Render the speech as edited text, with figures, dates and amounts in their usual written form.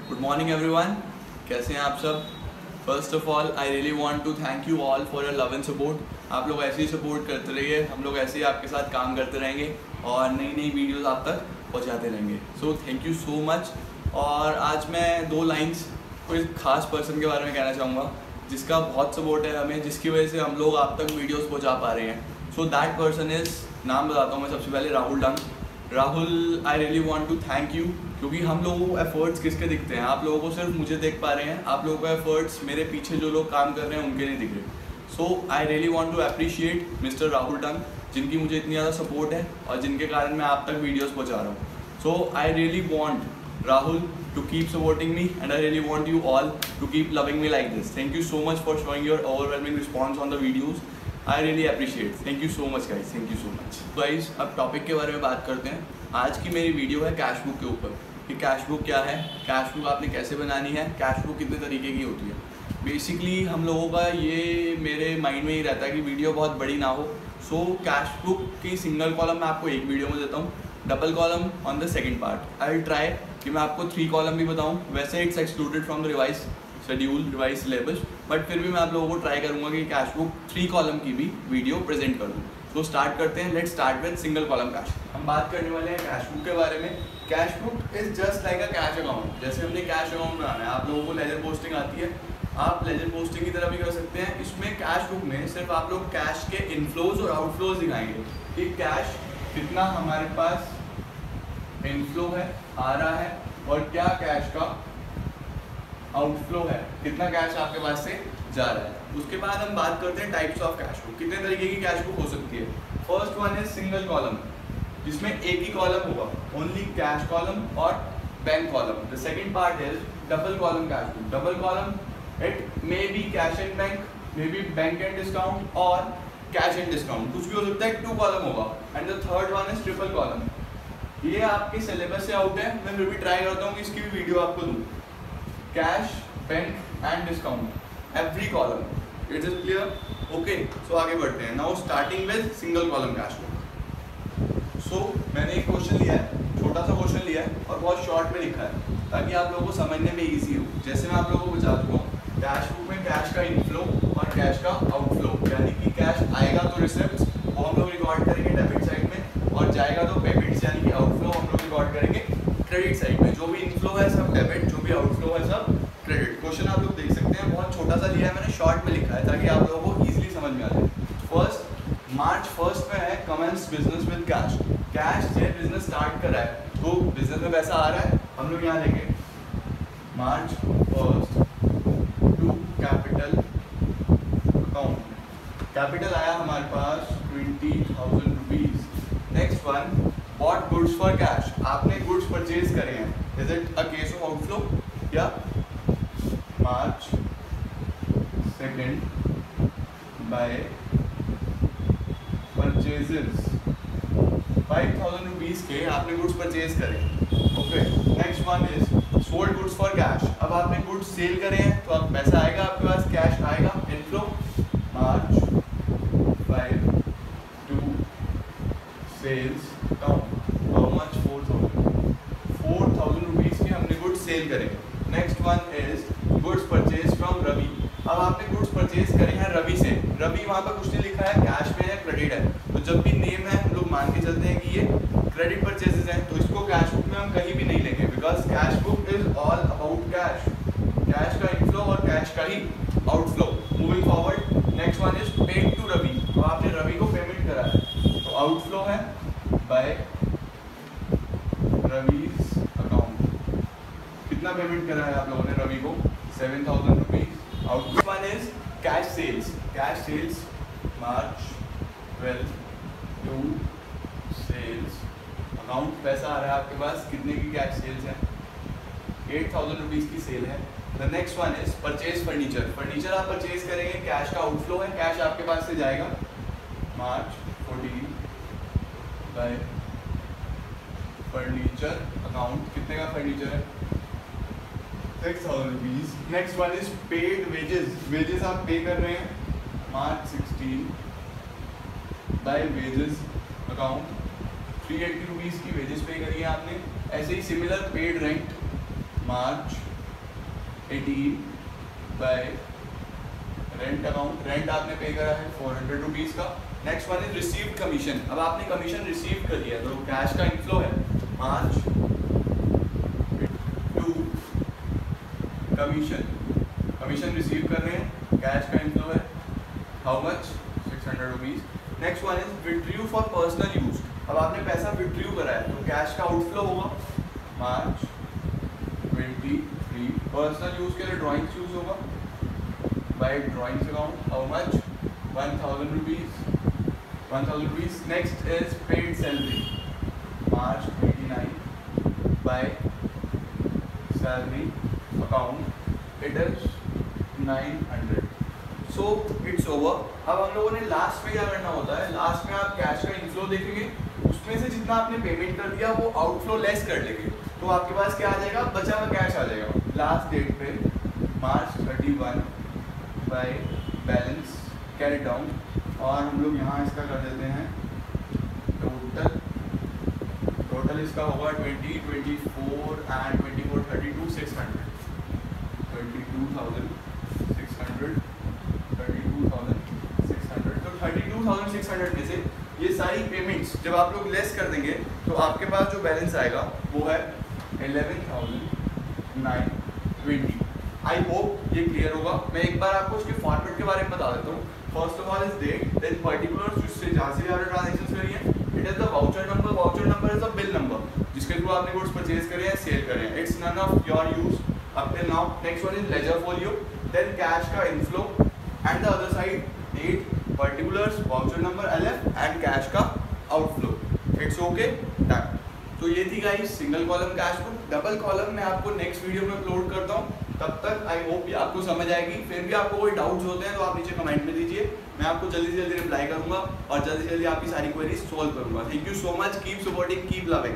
Good morning everyone, कैसे हैं आप सब। First of all I really want to thank you all for your love and support. आप लोग ऐसे ही सपोर्ट करते रहिए, हम लोग ऐसे ही आपके साथ काम करते रहेंगे और नई नई वीडियोस आप तक पहुंचाते रहेंगे। So thank you so much. और आज मैं 2 लाइंस कोई खास पर्सन के बारे में कहना चाहूँगा जिसका बहुत सपोर्ट है हमें, जिसकी वजह से हम लोग आप तक वीडियोस पहुँचा पा रहे हैं। सो दैट पर्सन इज़, नाम बताता हूँ मैं सबसे पहले, Rahul Dang. Rahul, I really want to thank you, क्योंकि हम लोगों को एफर्ट्स किसके दिखते हैं, आप लोगों को सिर्फ मुझे देख पा रहे हैं, आप लोगों को एफर्ट्स मेरे पीछे जो लोग काम कर रहे हैं उनके नहीं दिख रहे। So I really want to appreciate mister Rahul Dang, जिनकी मुझे इतनी ज़्यादा सपोर्ट है और जिनके कारण मैं आप तक वीडियोस पहुंचा रहा हूँ। So I really want Rahul to keep supporting me, and I really want you all to keep loving me like this. Thank you so much for showing your overwhelming response on the videos. I really appreciate. Thank you so much guys. Thank you so much. Guys, अब topic के बारे में बात करते हैं। आज की मेरी वीडियो है कैश बुक के ऊपर कि कैश बुक क्या है, कैश बुक आपने कैसे बनानी है, कैश बुक कितने तरीके की होती है। बेसिकली हम लोगों का ये मेरे माइंड में ही रहता है कि वीडियो बहुत बड़ी ना हो। सो कैश बुक की सिंगल कॉलम मैं आपको एक वीडियो में देता हूँ, double column on the second part. I will try कि मैं आपको 3 कॉलम भी बताऊं। वैसे it's excluded from the revise schedule, revise syllabus, but फिर भी मैं आप लोगों को ट्राई करूंगा कि कैश बुक 3 कॉलम की भी वीडियो प्रेजेंट कर दूं। तो स्टार्ट करते हैं। Let's start with single column cash. हम बात करने वाले हैं कैश बुक के बारे में। Cash book is just like a cash account. जैसे हमने कैश अकाउंट बनाना है, आप लोगों को लेजर पोस्टिंग आती है, आप लेजर पोस्टिंग की तरह भी कर सकते हैं। इसमें कैश बुक में सिर्फ आप लोग कैश के इनफ्लोज और आउटफ्लोज दिखाएंगे कि कैश कितना हमारे पास इनफ्लो है, आ रहा है, और क्या कैश का आउटफ्लो है, कितना कैश आपके पास से जा रहा है। उसके बाद हम बात करते हैं टाइप्स ऑफ कैश बुक, कितने तरीके की कैश बुक हो सकती है। First one is single column, जिसमें एक ही कॉलम होगा, ओनली कैश कॉलम और bank column. The second part is double column cash book. Double column it may be cash and bank, may be bank and discount और cash and discount, कुछ भी हो सकता है। 2 कॉलम होगा। And the third one is triple column. ये आपके syllabus से आउट है, मैं फिर भी ट्राई करता हूँ कि इसकी भी वीडियो आपको दूँ। Cash, bank and discount, every column. It is clear? Okay, so आगे बढ़ते हैं। Now starting with single column cash book. So मैंने एक क्वेश्चन लिया है, छोटा सा क्वेश्चन लिया है और बहुत शॉर्ट में लिखा है ताकि आप लोगों को समझने में ईजी हो। जैसे मैं आप लोगों को बता चुका हूँ, कैश बुक में कैश का इनफ्लो और कैश का आउटफ्लो, यानी कि कैश आएगा तो रिसिप्ट्स वो हम लोग रिकॉर्ड करेंगे डेबिट साइड में, और जाएगा तो पेमेंट्स यानी कि आउटफ्लो हम लोग रिकॉर्ड करेंगे क्रेडिट साइड में। जो भी इनफ्लो है सब डेबिट, जो भी आउटफ्लो है सब क्रेडिट। क्वेश्चन आप लोग देख सकते हैं, बहुत छोटा सा लिया है मैंने, शॉर्ट में लिखा है ताकि आप लोगों को इजीली समझ में आ जाए। फर्स्ट, मार्च 1 में है commence business with cash. Cash से बिजनेस स्टार्ट कर रहा है तो बिजनेस में पैसा आ रहा है, हम लोग यहाँ लेंगे मार्च 1 टू कैपिटल अकाउंट। कैपिटल आया हमारे पास 20,000 rupees. Next one, bought goods for cash. आपने गुड्स परचेज करे हैं, is it a case of outflow? या मार्च 2 बाय परचेजेस 5,000 रुपीज के आपने गुड्स परचेज करे। Okay, next one is sold goods for cash. अब आपने गुड्स सेल करे हैं तो अब पैसा आएगा आपके पास, कैश आएगा, inflow. March 5 to sales account, how much? 4,000 rupees के हमने गुड्स सेल करे। Next one is goods purchase from Ravi. अब आपने गुड्स परचेज करे हैं रवि से। रवि वहाँ पर कुछ नहीं लिखा है, कैश में है, क्रेडिट है, तो जब भी नेम है हम लोग मान के चलते हैं कि ये क्रेडिट परचेजेस हैं, तो इसको कैश बुक में हम कहीं भी नहीं लेंगे, because cash book is all about cash. Cash का इनफ्लो और कैश का ही outflow. Moving forward, next one is paid to Ravi. तो आपने रवि को पेमेंट करा है, तो आउटफ्लो है बाय रवीज अकाउंट। कितना पेमेंट करा है आप लोगों ने रवि को? 7,000 rupees. Outflow one is cash sales. Cash sales March 12 to sales account. पैसा आ रहा है आपके पास, कितने की कैश सेल्स है? 8,000 रुपीज़ की सेल है। The next one is purchase furniture. Furniture आप परचेज करेंगे, कैश का आउटफ्लो है, कैश आपके पास से जाएगा मार्च 14 बाय फर्नीचर अकाउंट। कितने का फर्नीचर है? 6,000 rupees. Next one is paid wages. Wages आप पे कर रहे हैं March 16 by wages account. 380 rupees की वेजेस पे करी है आपने। ऐसे ही similar paid rent March 18 by rent account, rent आपने पे करा है 400 रुपीज़ का। Next one is received commission, अब आपने कमीशन रिसीव कर लिया तो कैश का इनफ्लो है March two commission, commission receive कर रहे हैं, कैश का इनफ्लो है how much 600 rupees. Next one is withdrew for personal use, अब आपने पैसा विड्रू करा है तो कैश का आउटफ्लो होगा मार्च 23। पर्सनल यूज के लिए ड्राइंग्स यूज होगा by drawings account how much 1000 rupees. Next is paid salary March 29 by salary account it is 900। So it's over. अब हम लोगों ने लास्ट में क्या करना होता है, लास्ट में आप कैश का इनफ्लो देखेंगे, उसमें से जितना आपने पेमेंट कर दिया वो आउटफ्लो लेस कर लेंगे तो आपके पास क्या आ जाएगा, बचा हुआ कैश आ जाएगा। लास्ट डेट पे मार्च 31 बाय बैलेंस कैरी डाउन, और हम लोग यहाँ इसका कर देते हैं टोटल इसका होगा 20, 24 एंड 24, 32, 600, 22,600, 32,600। तो 32,600 में से ये सारी पेमेंट्स जब आप लोग लेस कर देंगे तो आपके पास जो बैलेंस आएगा वो है 11,920। आई होप ये क्लियर होगा। मैं एक बार आपको उसके फॉर्मेट के बारे में बता देता हूँ। First of all is date, then particulars जिससे जहाँ से आपने ट्रांजेक्शन करी है, it is the voucher number, voucher number is the bill number जिसके थ्रू आपने गुड्स परचेज करे हैं, सेल करे हैं। It's none of your use up till now. Next one is ledger folio, then cash का inflow and the other side date, particulars, voucher number LF and cash का outflow. It's okay done. तो ये थी guys single column cash book. Double column मैं आपको next video में upload करता हूँ, तब तक आई होप ये आपको समझ आएगी। फिर भी आपको कोई डाउट्स होते हैं तो आप नीचे कमेंट में दीजिए, मैं आपको जल्दी से जल्दी रिप्लाई करूंगा और जल्दी से जल्दी आपकी सारी क्वेरीज सॉल्व करूंगा। Thank you so much, keep supporting, keep loving.